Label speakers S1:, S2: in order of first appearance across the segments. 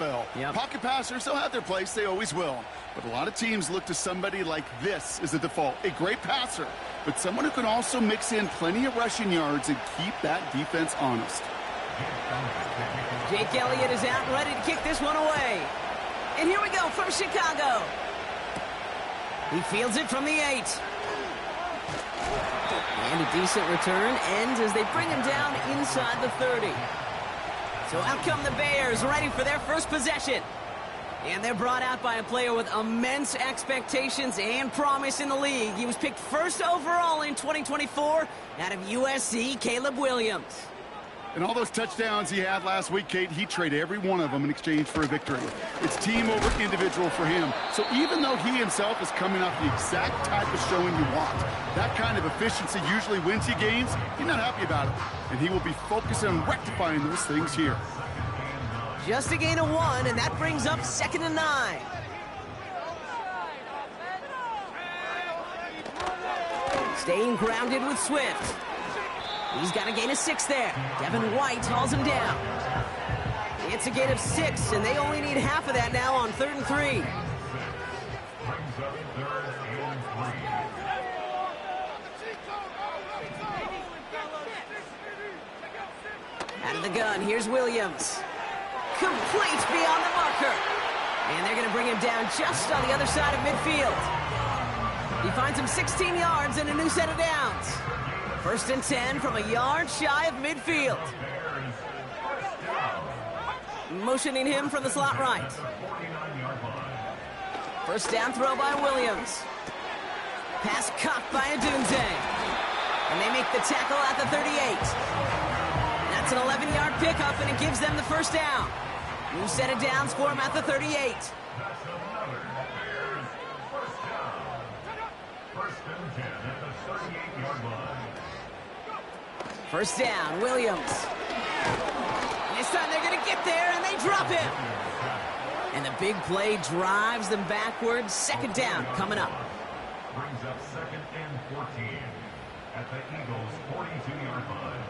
S1: NFL.
S2: Yep.
S1: Pocket passers, they'll have their place. They always will. But a lot of teams look to somebody like this as a default. A great passer, but someone who can also mix in plenty of rushing yards and keep that defense honest.
S2: Jake Elliott is out and ready to kick this one away. And here we go from Chicago. He fields it from the 8. And a decent return ends as they bring him down inside the 30. So out come the Bears, ready for their first possession. And they're brought out by a player with immense expectations and promise in the league. He was picked first overall in 2024 out of USC, Caleb Williams.
S1: And all those touchdowns he had last week, Kate, he traded every one of them in exchange for a victory. It's team over individual for him. So even though he himself is coming off the exact type of showing you want, that kind of efficiency usually wins you games, he's not happy about it. And he will be focused on rectifying those things here.
S2: Just a gain of 1, and that brings up 2nd and 9. Staying grounded with Swift. He's got a gain of 6 there. Devin White hauls him down. It's a gain of 6, and they only need half of that now on 3rd and 3. Out of the gun, here's Williams. Complete beyond the marker. And they're going to bring him down just on the other side of midfield. He finds him 16 yards and a new set of downs. 1st and 10 from a yard shy of midfield. Motioning him from the slot right. 1st down throw by Williams. Pass caught by Adunze. And they make the tackle at the 38. That's an 11-yard pickup, and it gives them the 1st down. New set of downs for him at the 38. 1st down, Williams. And this time they're going to get there, and they drop him. And the big play drives them backwards. 2nd down coming up.
S3: Brings up 2nd and 14 at the Eagles' 42-yard line.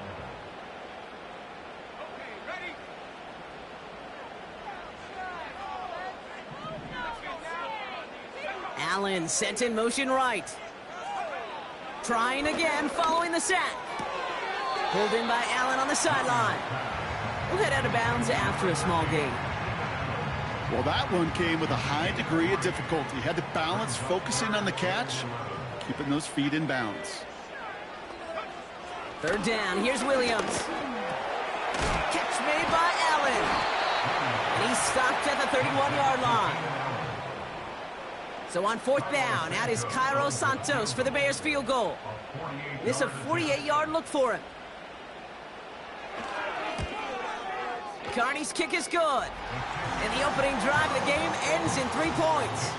S2: Allen sent in motion right. Trying again, following the sack. Pulled in by Allen on the sideline. We'll head out of bounds after a small gain.
S1: Well, that one came with a high degree of difficulty. Had to balance focusing on the catch, keeping those feet in bounds.
S2: 3rd down, here's Williams. Catch made by Allen. And he's stopped at the 31-yard line. So on 4th down, out is Cairo Santos for the Bears field goal. This is a 48-yard look for him. Carney's kick is good. And the opening drive of the game ends in 3 points.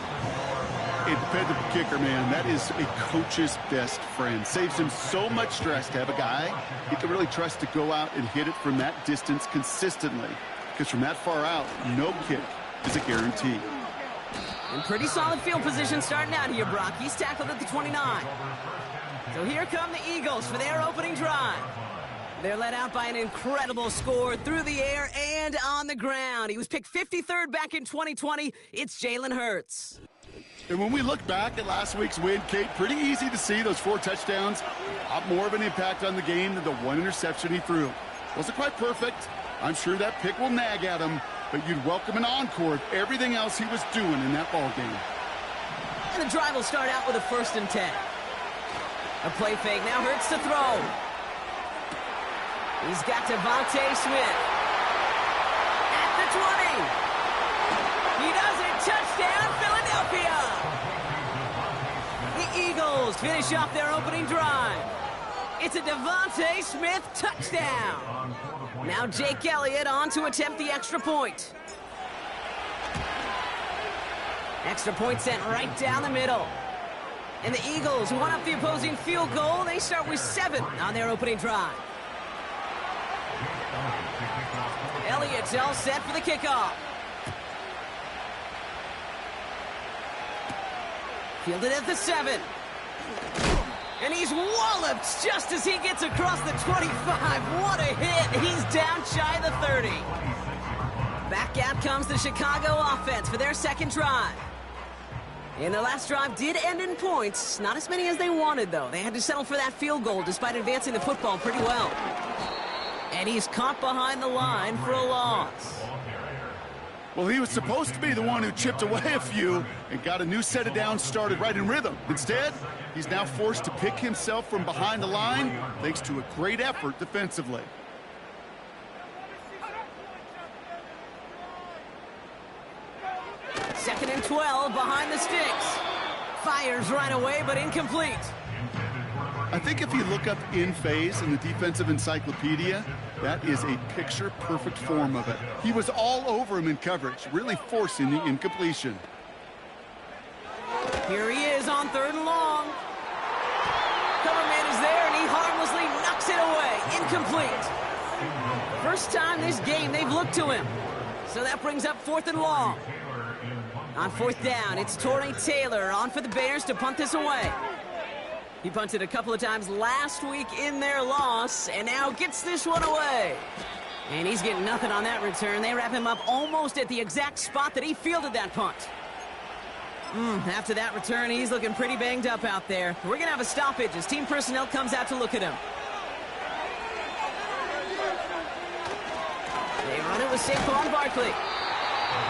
S1: A dependable kicker, man. That is a coach's best friend. Saves him so much stress to have a guy he can really trust to go out and hit it from that distance consistently. Because from that far out, no kick is a guarantee.
S2: In pretty solid field position starting out here, Brock. He's tackled at the 29. So here come the Eagles for their opening drive. They're led out by an incredible score through the air and on the ground. He was picked 53rd back in 2020. It's Jalen Hurts.
S1: And when we look back at last week's win, Kate, pretty easy to see those 4 touchdowns. A lot more of an impact on the game than the 1 interception he threw. Wasn't quite perfect. I'm sure that pick will nag at him, but you'd welcome an encore of everything else he was doing in that ball game.
S2: And the drive will start out with a 1st and 10. A play fake, now Hurts to throw. He's got Devontae Smith at the 20. He does it. Touchdown, Philadelphia. The Eagles finish off their opening drive. It's a Devontae Smith touchdown. Now Jake Elliott on to attempt the extra point. Extra point sent right down the middle. And the Eagles, who won up the opposing field goal, they start with 7 on their opening drive. Elliott's all set for the kickoff. Fielded at the 7. And he's walloped just as he gets across the 25. What a hit. He's down shy of the 30. Back out comes the Chicago offense for their second drive. And their last drive did end in points. Not as many as they wanted, though. They had to settle for that field goal despite advancing the football pretty well. And he's caught behind the line for a loss.
S1: Well, he was supposed to be the one who chipped away a few and got a new set of downs started right in rhythm. Instead, he's now forced to pick himself from behind the line thanks to a great effort defensively.
S2: Second and 12 behind the sticks. Fires right away, but incomplete.
S1: I think if you look up in phase in the defensive encyclopedia, that is a picture-perfect form of it. He was all over him in coverage, really forcing the incompletion.
S2: Here he is on 3rd and long. Cover man is there, and he harmlessly knocks it away. Incomplete. First time this game they've looked to him. So that brings up 4th and long. On 4th down, it's Torrey Taylor on for the Bears to punt this away. He punted a couple of times last week in their loss, and now gets this one away. And he's getting nothing on that return. They wrap him up almost at the exact spot that he fielded that punt. After that return, he's looking pretty banged up out there. We're going to have a stoppage as team personnel comes out to look at him. They run it with Saquon Barkley.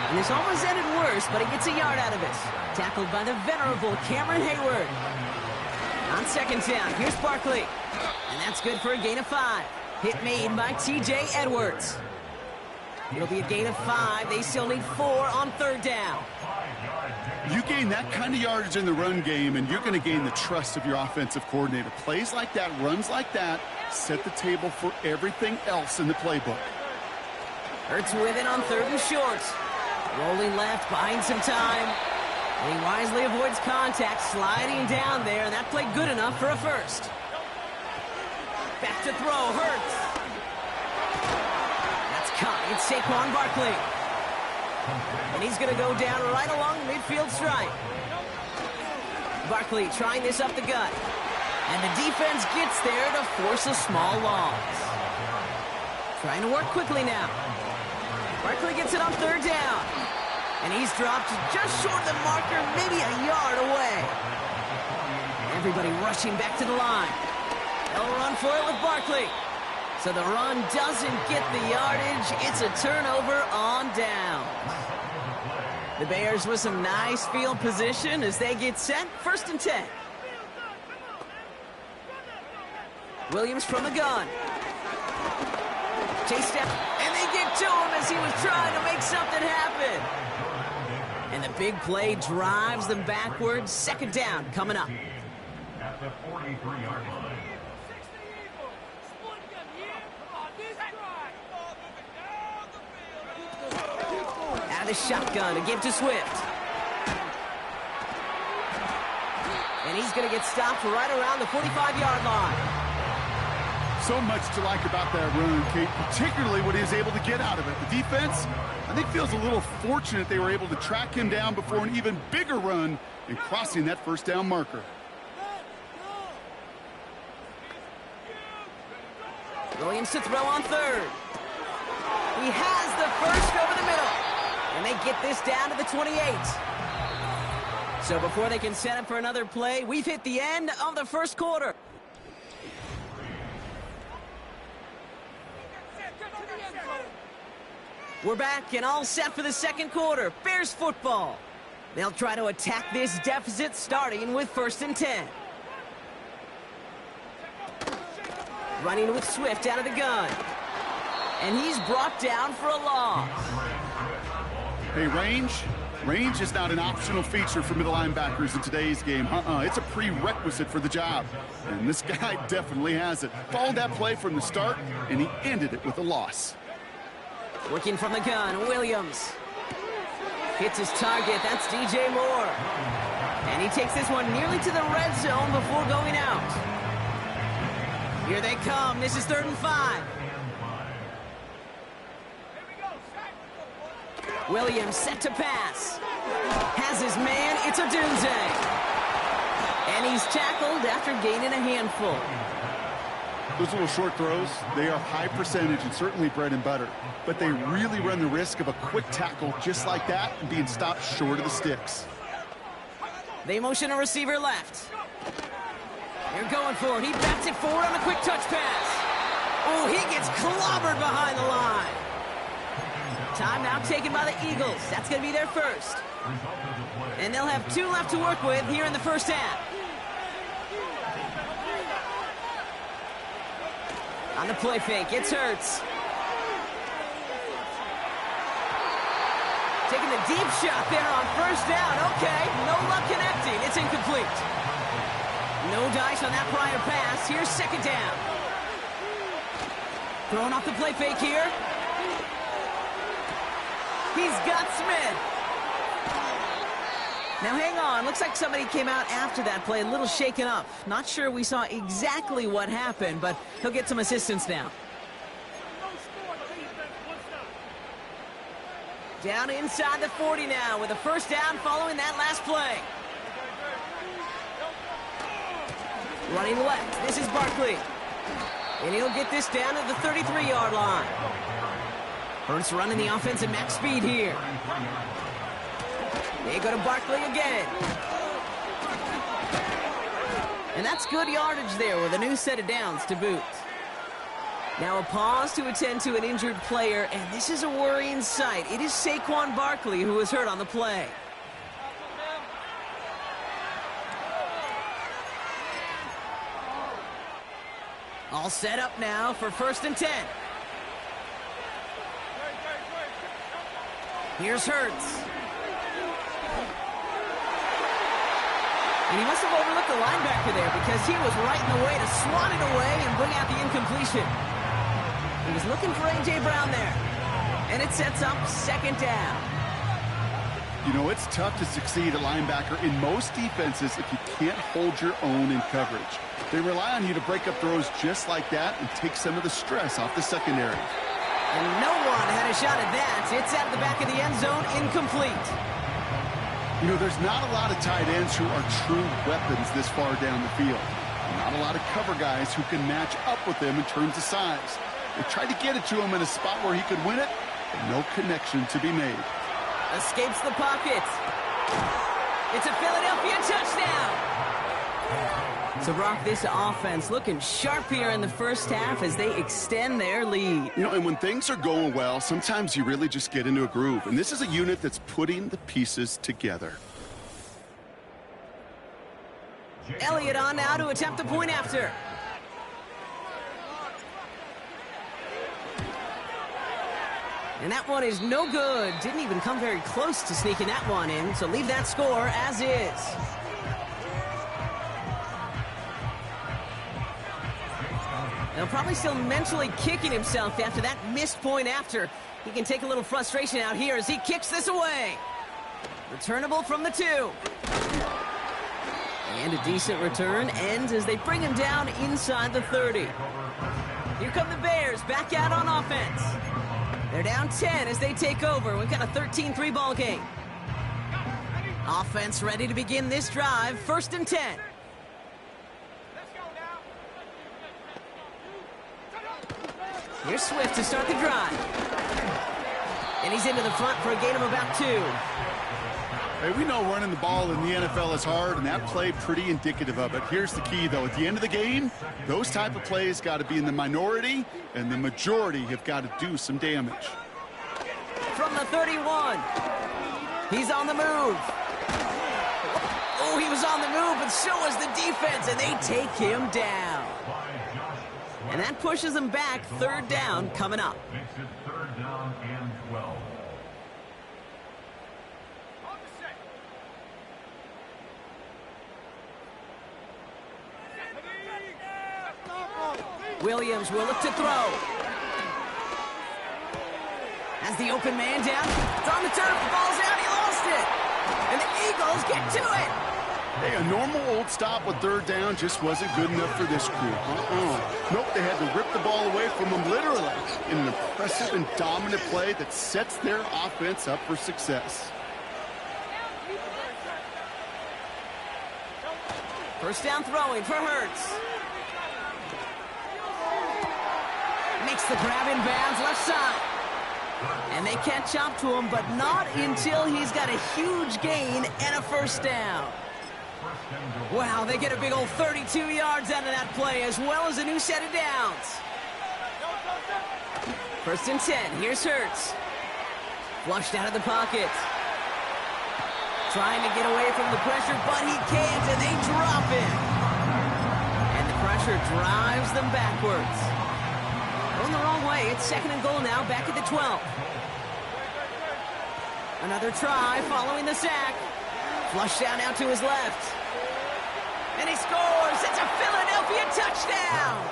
S2: And this almost ended worse, but he gets a yard out of it. Tackled by the venerable Cameron Hayward. On 2nd down, here's Barkley. And that's good for a gain of 5. Hit made by T.J. Edwards. It'll be a gain of 5. They still need 4 on 3rd down.
S1: You gain that kind of yardage in the run game, and you're going to gain the trust of your offensive coordinator. Plays like that, runs like that, set the table for everything else in the playbook.
S2: Hurts with it on 3rd and short. Rolling left, buying some time. And he wisely avoids contact, sliding down there, and that played good enough for a first. Back to throw, Hurts. That's caught. It's Saquon Barkley. And he's going to go down right along the midfield stripe. Barkley trying this up the gut. And the defense gets there to force a small loss. Trying to work quickly now. Barkley gets it on 3rd down. And he's dropped just short of the marker, maybe a yard away. Everybody rushing back to the line. They'll run for it with Barkley. So the run doesn't get the yardage. It's a turnover on down. The Bears with some nice field position as they get set. 1st and 10. Williams from the gun. Chased down, and they get to him as he was trying to make something happen. And the big play drives them backwards. 2nd down coming up.
S3: At the 43-yard line.
S2: Out of the shotgun to give to Swift. And he's going to get stopped right around the 45-yard line.
S1: So much to like about that run, Kate, particularly what he was able to get out of it. The defense, I think, feels a little fortunate they were able to track him down before an even bigger run and crossing that 1st down marker.
S2: Williams to throw on 3rd. He has the first over the middle. And they get this down to the 28. So before they can set up for another play, we've hit the end of the 1st quarter. We're back and all set for the 2nd quarter. Bears football. They'll try to attack this deficit starting with 1st and 10. Running with Swift out of the gun. And he's brought down for a loss.
S1: Hey, range is not an optional feature for middle linebackers in today's game. It's a prerequisite for the job. And this guy definitely has it. Followed that play from the start, and he ended it with a loss.
S2: Working from the gun, Williams. Hits his target, that's DJ Moore. And he takes this one nearly to the red zone before going out. Here they come, this is 3rd and 5. Williams set to pass. Has his man, it's a Dunze. And he's tackled after gaining a handful.
S1: Those little short throws, they are high percentage and certainly bread and butter. But they really run the risk of a quick tackle just like that and being stopped short of the sticks.
S2: They motion a receiver left. They're going for it. He bats it forward on a quick touch pass. Oh, he gets clobbered behind the line. Timeout taken by the Eagles. That's going to be their first. And they'll have 2 left to work with here in the first half. On the play fake, it's Hurts. Taking the deep shot there on first down. Okay, no luck connecting. It's incomplete. No dice on that prior pass. Here's second down. Throwing off the play fake here. He's got Smith. Now hang on, looks like somebody came out after that play a little shaken up. Not sure we saw exactly what happened, but he'll get some assistance now. Down inside the 40 now with a first down following that last play. Running left, this is Barkley. And he'll get this down to the 33-yard line. Hurts running the offense at max speed here. They go to Barkley again. And that's good yardage there with a new set of downs to boot. Now a pause to attend to an injured player, and this is a worrying sight. It is Saquon Barkley who was hurt on the play. All set up now for 1st and 10. Here's Hurts. And he must have overlooked the linebacker there because he was right in the way to swat it away and bring out the incompletion. He was looking for A.J. Brown there. And it sets up second down.
S1: You know, it's tough to succeed at linebacker in most defenses if you can't hold your own in coverage. They rely on you to break up throws just like that and take some of the stress off the secondary.
S2: And no one had a shot at that. It's at the back of the end zone, incomplete.
S1: You know, there's not a lot of tight ends who are true weapons this far down the field. Not a lot of cover guys who can match up with them in terms of size. They tried to get it to him in a spot where he could win it, but no connection to be made.
S2: Escapes the pocket. It's a Philadelphia touchdown. So, Brock, this offense looking sharp here in the first half as they extend their lead.
S1: You know, and when things are going well, sometimes you really just get into a groove. And this is a unit that's putting the pieces together.
S2: Elliott on now to attempt the point after. And that one is no good. Didn't even come very close to sneaking that one in. So leave that score as is. Now probably still mentally kicking himself after that missed point after. He can take a little frustration out here as he kicks this away. Returnable from the 2. And a decent return ends as they bring him down inside the 30. Here come the Bears back out on offense. They're down 10 as they take over. We've got a 13-3 ball game. Offense ready to begin this drive. 1st and 10. Here's Swift to start the drive. And he's into the front for a gain of about 2.
S1: Hey, we know running the ball in the NFL is hard, and that play pretty indicative of it. Here's the key, though. At the end of the game, those type of plays got to be in the minority, and the majority have got to do some damage.
S2: From the 31. He's on the move. Oh, he was on the move, but so was the defense, and they take him down. And that pushes them back. 3rd down coming up.
S3: Makes it 3rd down and 12.
S2: Williams will look to throw. Has the open man down. It's on the turf. The ball's out. He lost it. And the Eagles get to it.
S1: Hey, a normal old stop with 3rd down just wasn't good enough for this group. Nope, they had to rip the ball away from them literally in an impressive and dominant play that sets their offense up for success.
S2: 1st down throwing for Hurts. Makes the grab in bounds left side. And they can't chop to him, but not until he's got a huge gain and a first down. Wow, they get a big old 32 yards out of that play, as well as a new set of downs. 1st and 10. Here's Hurts. Flushed out of the pocket. Trying to get away from the pressure, but he can't, and they drop him. And the pressure drives them backwards. Going the wrong way. It's 2nd and goal now, back at the 12. Another try following the sack. Flushed down now to his left. And he scores. It's a Philadelphia touchdown.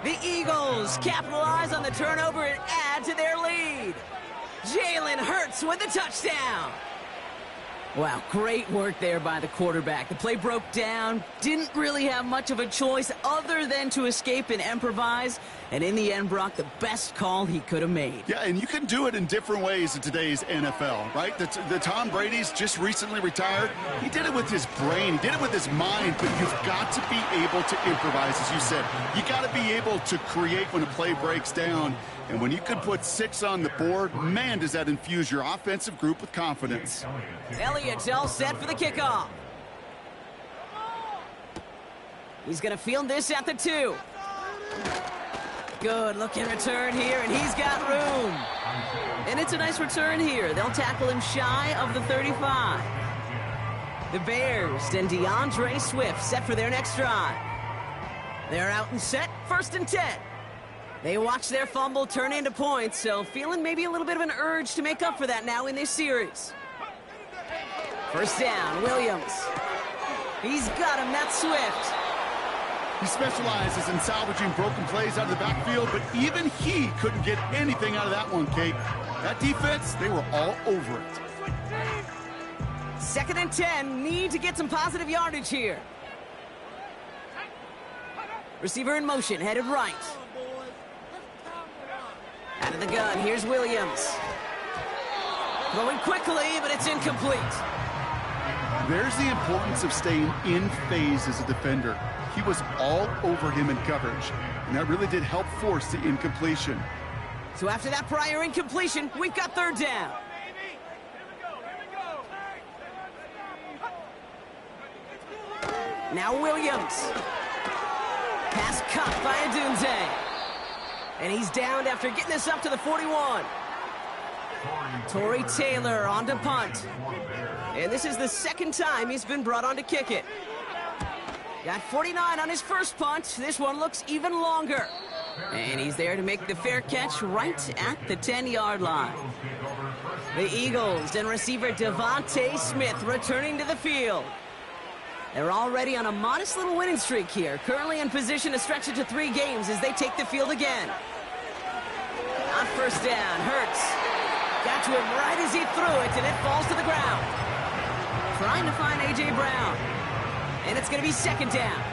S2: The Eagles capitalize on the turnover and add to their lead. Jalen Hurts with the touchdown. Wow, great work there by the quarterback. The play broke down, didn't really have much of a choice other than to escape and improvise, and in the end brought the best call he could have made.
S1: Yeah, and you can do it in different ways in today's NFL, right? The Tom Brady's just recently retired. He did it with his brain, he did it with his mind, but you've got to be able to improvise, as you said. You got to be able to create when a play breaks down. And when you could put 6 on the board, man, does that infuse your offensive group with confidence.
S2: Elliott's all set for the kickoff. He's going to field this at the 2. Good looking return here, and he's got room. And it's a nice return here. They'll tackle him shy of the 35. The Bears and DeAndre Swift set for their next drive. They're out and set, 1st and 10. They watch their fumble turn into points, so feeling maybe a little bit of an urge to make up for that now in this series. 1st down, Williams. He's got him, that's Swift.
S1: He specializes in salvaging broken plays out of the backfield, but even he couldn't get anything out of that one, Kate. That defense, they were all over it.
S2: 2nd and 10, need to get some positive yardage here. Receiver in motion, headed right. Out of the gun, here's Williams. Throwing quickly, but it's incomplete.
S1: There's the importance of staying in phase as a defender. He was all over him in coverage, and that really did help force the incompletion.
S2: So after that prior incompletion, we've got 3rd down. Now Williams. Pass caught by Adunze. And he's downed after getting this up to the 41. Torrey Taylor on to punt. And this is the 2nd time he's been brought on to kick it. Got 49 on his first punt. This one looks even longer. And he's there to make the fair catch right at the 10-yard line. The Eagles and receiver Devontae Smith returning to the field. They're already on a modest little winning streak here, currently in position to stretch it to 3 games as they take the field again. On 1st down, Hurts got to him right as he threw it, and it falls to the ground. Trying to find A.J. Brown, and it's going to be 2nd down.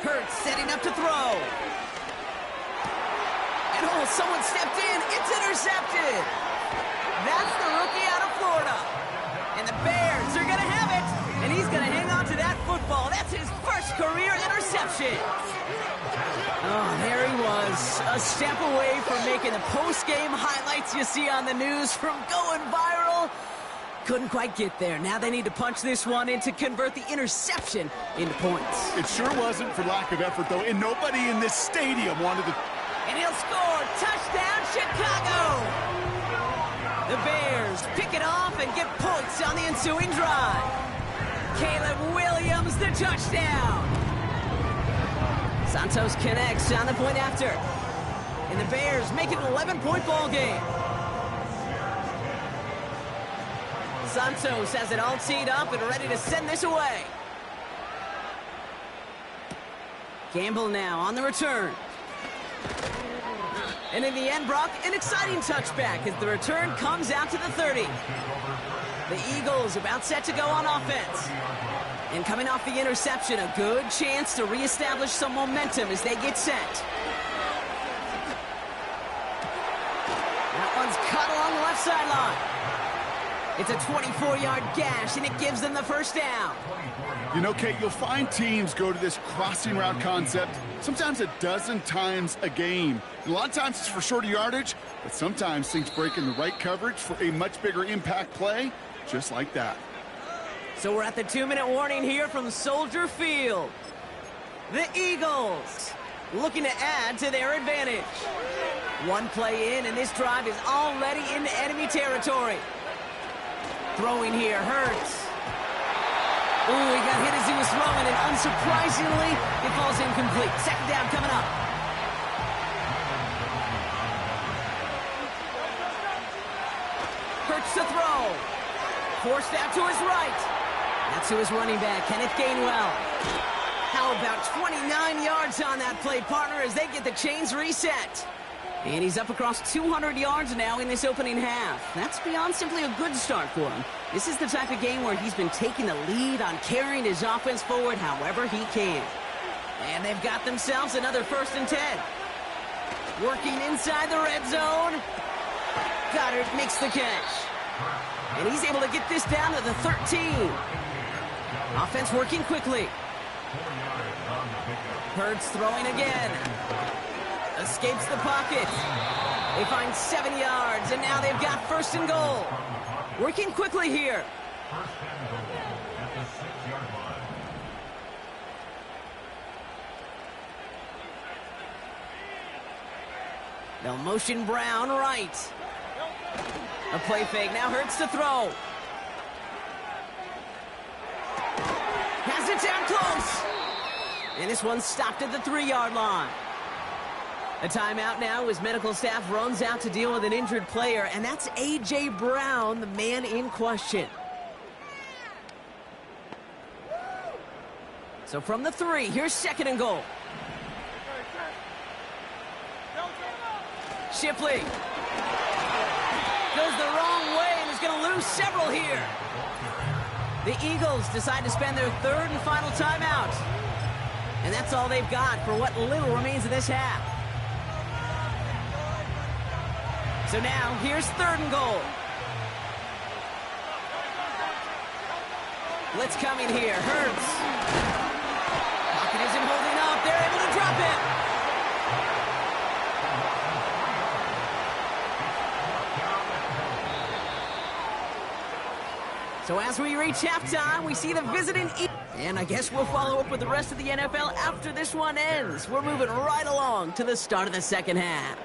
S2: Hurts setting up to throw. And oh, someone stepped in. It's intercepted. That's the rookie out of Florida. And the Bears are going to have it. And he's going to hang on to that football. That's his first career interception. Oh, there he was. A step away from making the post-game highlights you see on the news from going viral. Couldn't quite get there. Now they need to punch this one in to convert the interception into points.
S1: It sure wasn't for lack of effort, though, and nobody in this stadium wanted to...
S2: And he'll score. Touchdown, Chicago! The Bears pick it off and get points on the ensuing drive. Caleb Williams, the touchdown. Santos connects on the point after. And the Bears make it an 11-point ball game. Santos has it all teed up and ready to send this away. Gamble now on the return. And in the end, Brock, an exciting touchback as the return comes out to the 30. The Eagles about set to go on offense. And coming off the interception, a good chance to reestablish some momentum as they get set. That one's cut along the left sideline. It's a 24-yard gash, and it gives them the first down.
S1: You know, Kate, you'll find teams go to this crossing route concept sometimes a dozen times a game. And a lot of times it's for shorter yardage, but sometimes things break in the right coverage for a much bigger impact play, just like that.
S2: So we're at the 2-minute warning here from Soldier Field. The Eagles looking to add to their advantage. One play in, and this drive is already into enemy territory. Throwing here, Hurts. Ooh, he got hit as he was throwing, and unsurprisingly, it falls incomplete. Second down coming up. Hurts to throw. Forced out to his right. That's to his running back, Kenneth Gainwell. How about 29 yards on that play, partner, as they get the chains reset. And he's up across 200 yards now in this opening half. That's beyond simply a good start for him. This is the type of game where he's been taking the lead on carrying his offense forward however he can. And they've got themselves another 1st and 10. Working inside the red zone. Goddard makes the catch. And he's able to get this down to the 13. Offense working quickly. Hurts throwing again. Escapes the pocket. They find 7 yards, and now they've got 1st and goal. Working quickly here.
S3: First and goal at the 6-yard line.
S2: They'll motion Brown right. A play fake. Now Hurts to throw. Has it down close. And this one's stopped at the 3-yard line. A timeout now as medical staff runs out to deal with an injured player, and that's A.J. Brown, the man in question. So from the 3, here's 2nd and goal. Shipley goes the wrong way and is going to lose several here. The Eagles decide to spend their 3rd and final timeout. And that's all they've got for what little remains of this half. So now, here's 3rd and goal. Blitz coming here. Hurts. Pocket isn't holding up. They're able to drop it. So as we reach halftime, we see the visiting Eagles. And I guess we'll follow up with the rest of the NFL after this one ends. We're moving right along to the start of the 2nd half.